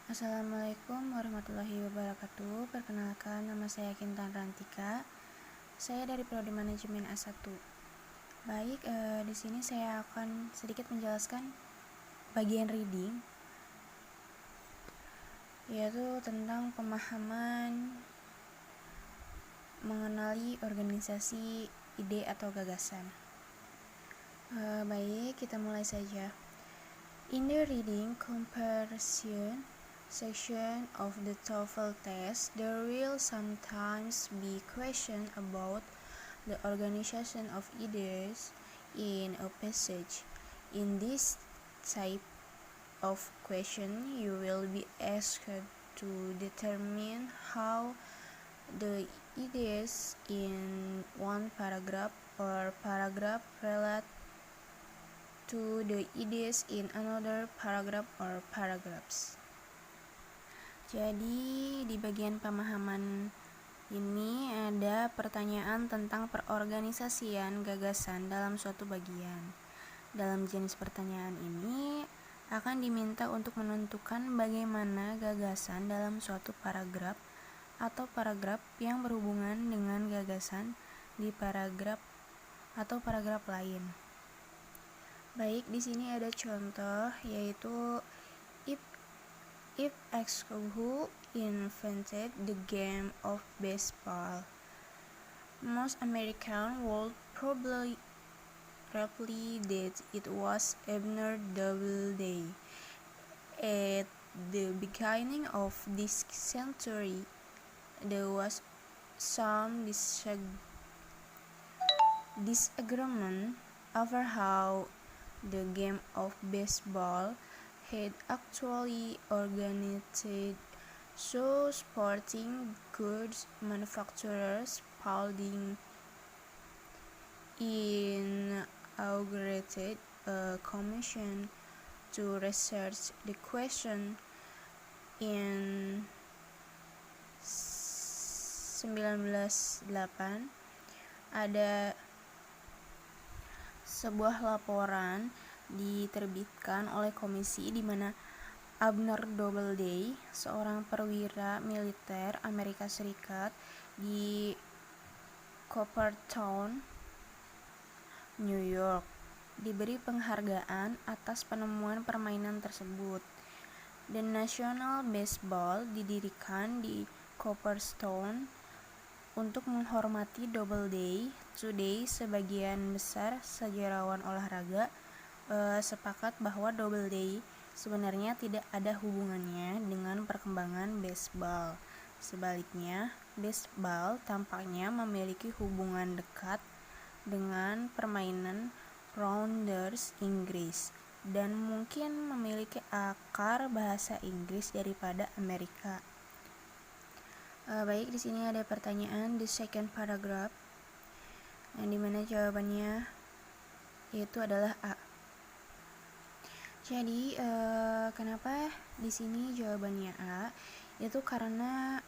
Assalamualaikum warahmatullahi wabarakatuh. Perkenalkan, nama saya Kintan Rantika. Saya dari Prodi Manajemen A1. Baik, di sini saya akan sedikit menjelaskan bagian reading, yaitu tentang pemahaman mengenali organisasi, ide atau gagasan. Baik, kita mulai saja. In the reading comparison section of the TOEFL test, there will sometimes be questions about the organization of ideas in a passage. In this type of question, you will be asked to determine how the ideas in one paragraph or paragraph relate to the ideas in another paragraph or paragraphs. Jadi di bagian pemahaman ini ada pertanyaan tentang perorganisasian gagasan dalam suatu bagian. Dalam jenis pertanyaan ini akan diminta untuk menentukan bagaimana gagasan dalam suatu paragraf atau paragraf yang berhubungan dengan gagasan di paragraf atau paragraf lain. Baik, di sini ada contoh, yaitu if X who invented the game of baseball, most Americans would probably that it was Abner Doubleday. At the beginning of this century, there was some disagreement over how the game of baseball had actually organized, so sporting goods manufacturers Spalding inaugurated a commission to research the question. In 1908 ada sebuah laporan diterbitkan oleh komisi di mana Abner Doubleday, seorang perwira militer Amerika Serikat di Cooperstown, New York, diberi penghargaan atas penemuan permainan tersebut. The National Baseball didirikan di Cooperstown untuk menghormati Doubleday. Today, sebagian besar sejarawan olahraga sepakat bahwa Doubleday sebenarnya tidak ada hubungannya dengan perkembangan baseball. Sebaliknya, baseball tampaknya memiliki hubungan dekat dengan permainan Rounders Inggris dan mungkin memiliki akar bahasa Inggris daripada Amerika. Baik, di sini ada pertanyaan the second paragraph, yang dimana jawabannya yaitu adalah A. Jadi kenapa di sini jawabannya A? Itu karena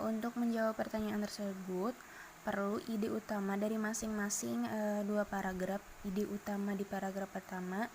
untuk menjawab pertanyaan tersebut perlu ide utama dari masing-masing dua paragraf. Ide utama di paragraf pertama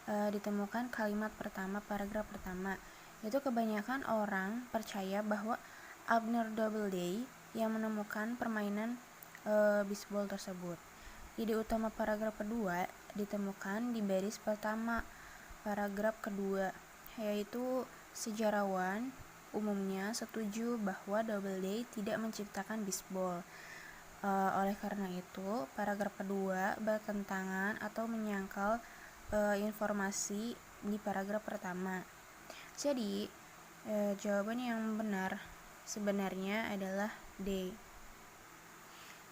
ditemukan kalimat pertama paragraf pertama. Itu kebanyakan orang percaya bahwa Abner Doubleday yang menemukan permainan baseball tersebut. Ide utama paragraf kedua ditemukan di baris pertama paragraf kedua, yaitu sejarawan umumnya setuju bahwa Doubleday tidak menciptakan baseball. Oleh karena itu, paragraf kedua bertentangan atau menyangkal informasi di paragraf pertama. Jadi, jawaban yang benar sebenarnya adalah D.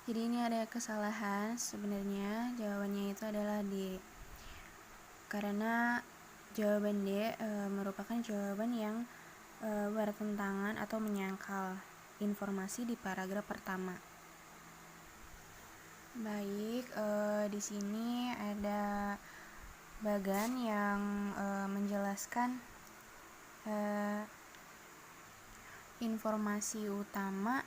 Jadi ini ada kesalahan, sebenarnya jawabannya itu adalah D. Karena jawaban D merupakan jawaban yang bertentangan atau menyangkal informasi di paragraf pertama. Baik, di sini ada bagan yang menjelaskan informasi utama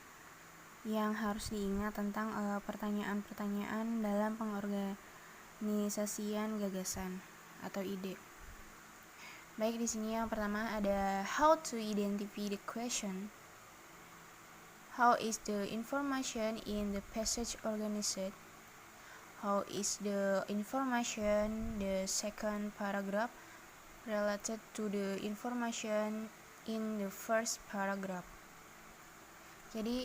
yang harus diingat tentang pertanyaan-pertanyaan dalam pengorganisasian gagasan atau ide. Baik, di sini yang pertama ada how to identify the question. How is the information in the passage organized? How is the information the second paragraph related to the information in the first paragraph? Jadi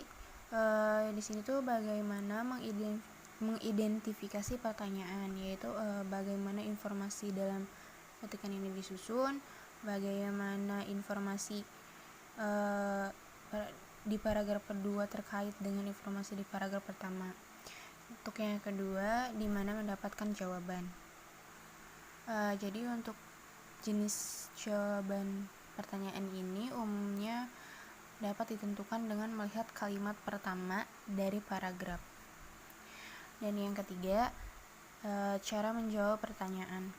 di sini tuh bagaimana mengidentifikasi pertanyaan, yaitu bagaimana informasi dalam ketikan ini disusun, bagaimana informasi di paragraf kedua terkait dengan informasi di paragraf pertama. Untuk yang kedua, di mana mendapatkan jawaban. Jadi untuk jenis jawaban pertanyaan ini umumnya dapat ditentukan dengan melihat kalimat pertama dari paragraf. Dan yang ketiga, cara menjawab pertanyaan,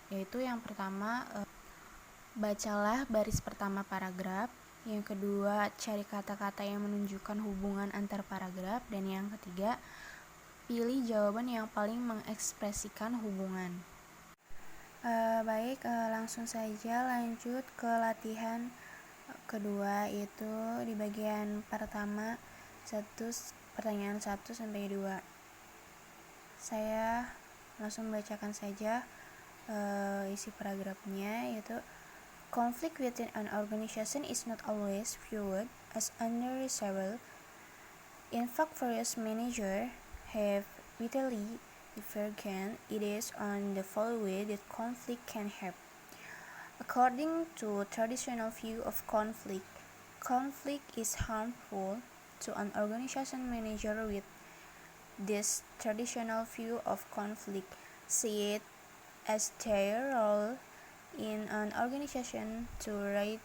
yaitu yang pertama, bacalah baris pertama paragraf. Yang kedua, cari kata-kata yang menunjukkan hubungan antar paragraf. Dan yang ketiga, pilih jawaban yang paling mengekspresikan hubungan. Baik, langsung saja lanjut ke latihan kedua, yaitu di bagian pertama pertanyaan 1 sampai 2. Saya langsung bacakan saja isi paragrafnya, yaitu conflict within an organization is not always viewed as unresolvable. In fact, various managers have vitally divergent ideas on the following way that conflict can happen. According to traditional view of conflict is harmful to an organization. Manager with this traditional view of conflict see it as their role in an organization to rid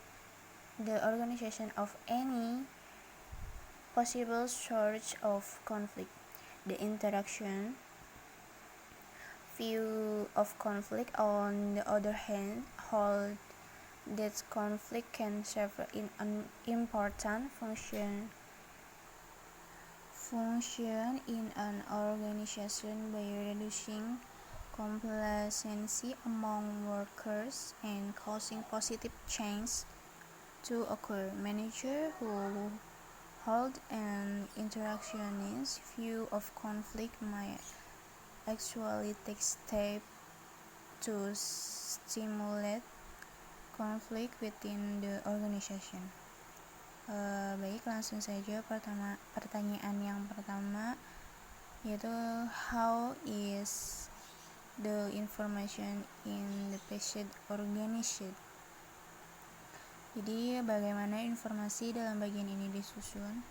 the organization of any possible source of conflict. The interaction view of conflict, on the other hand, hold that conflict can serve an important function in an organization by reducing complacency among workers and causing positive change to occur. Managers who hold an interactionist view of conflict might actually take steps to stimulate conflict within the organization. Baik, langsung saja pertanyaan yang pertama, yaitu how is the information in the passage organized? Jadi bagaimana informasi dalam bagian ini disusun?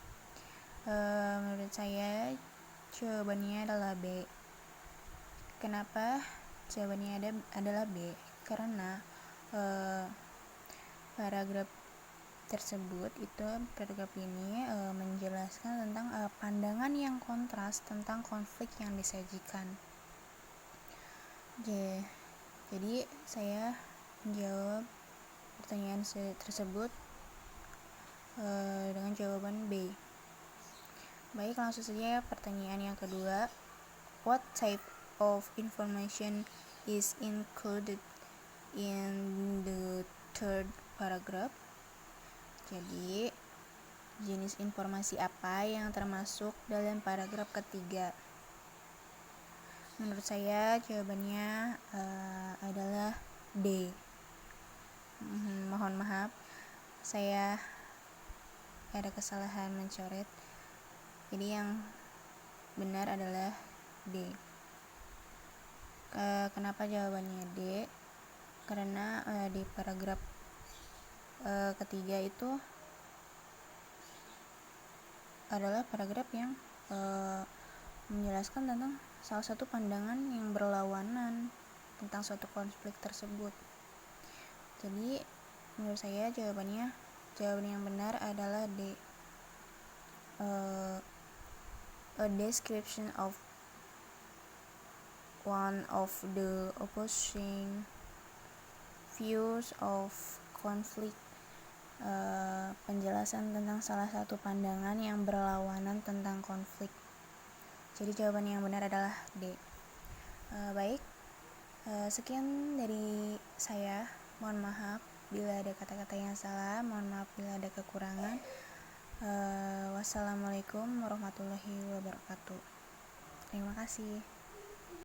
Menurut saya jawabannya adalah B. Kenapa jawabannya adalah B? Karena paragraf ini menjelaskan tentang pandangan yang kontras tentang konflik yang disajikan. Jadi saya menjawab pertanyaan tersebut dengan jawaban B. Baik, langsung saja pertanyaan yang kedua. What type of information is included in the third paragraph? Jadi, jenis informasi apa yang termasuk dalam paragraf ketiga? Menurut saya jawabannya adalah D. Mohon maaf, saya ada kesalahan mencoret. Jadi yang benar adalah D. Kenapa jawabannya D? Karena di paragraf ketiga itu adalah paragraf yang menjelaskan tentang salah satu pandangan yang berlawanan tentang suatu konflik tersebut. Jadi menurut saya jawaban yang benar adalah D. A description of one of the opposing views of conflict, penjelasan tentang salah satu pandangan yang berlawanan tentang konflik. Jadi jawaban yang benar adalah D. Baik, Sekian dari saya, mohon maaf bila ada kata-kata yang salah, mohon maaf bila ada kekurangan. Wassalamualaikum warahmatullahi wabarakatuh. Terima kasih.